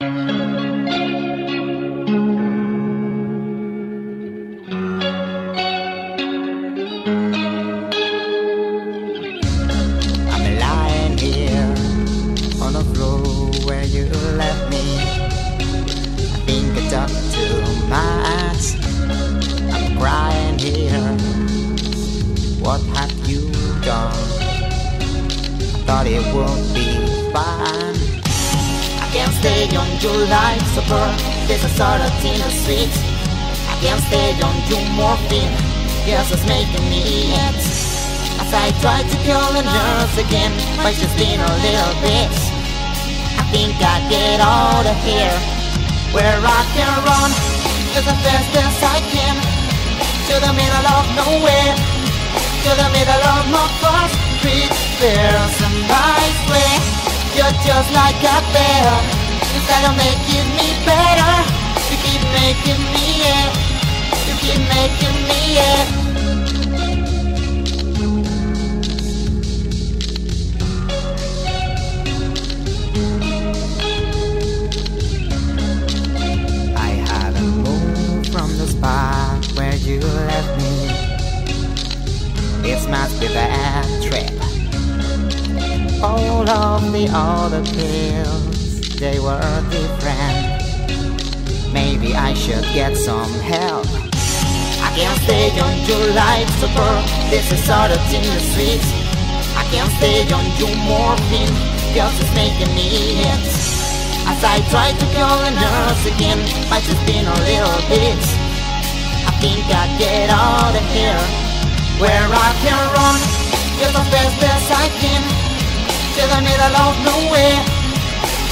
I'm lying here on the floor where you left me. I think I talked too much. I'm crying here. What have you done? I thought it would be fun. I can't stay on your life support. There's a sort of in the streets. I can't stay on your morphine. Yes, it's making me itch. As I try to call the nurse again, but she's been a little bit. I think I get out of here, where I can run as fast as I can, to the middle of nowhere, to the middle of my first street. There's a nice way. You're just like a bear. Instead of making me better, you keep making me ill. You keep making me ill. Spot where you left me. It must be that trip. All of the other pills, they were different. Maybe I should get some help. I can't stay on your life support. This is sort of in the streets. I can't stay on your morphine, cause it's making me hit. As I try to call a nurse again, but she's been a little bit. I think I get out of here, where I can run just as fast as I can, to the middle of nowhere,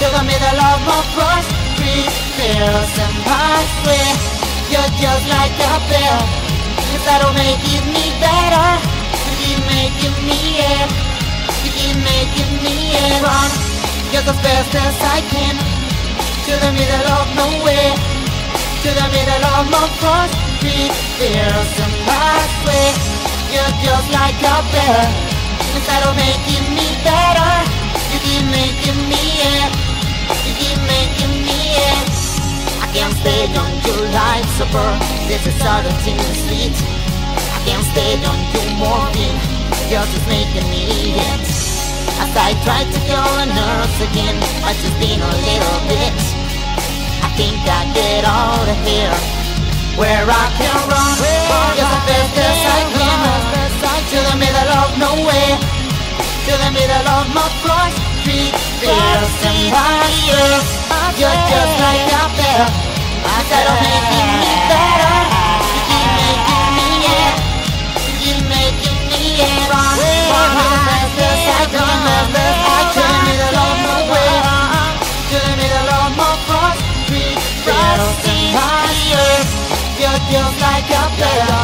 to the middle of my first street. There's a nice way. You're just like a bear. Instead of making me better, you keep making me ill. You keep making me ill. Run just as fast as I can, to the middle of nowhere, to the middle of my first street. There's a nice way. You're just like a bear. Instead of making me better, you keep making me ill. You keep making me ill. I can't stay on your life support. This is all that's in the street. I can't stay on your morphine, cause it's making me hit. As I try to call a nurse again, but she's been a little bit. I think I get out of here, where I can run just as fast as I can, to the middle of nowhere, to the middle of my first street. There's somebody else. You're just like a bear. Instead of making me better, you keep making me ill. You keep making me ill. Run as fast as I can, to the middle of nowhere, to the middle of my first street. There's somebody else. You're just like a bear.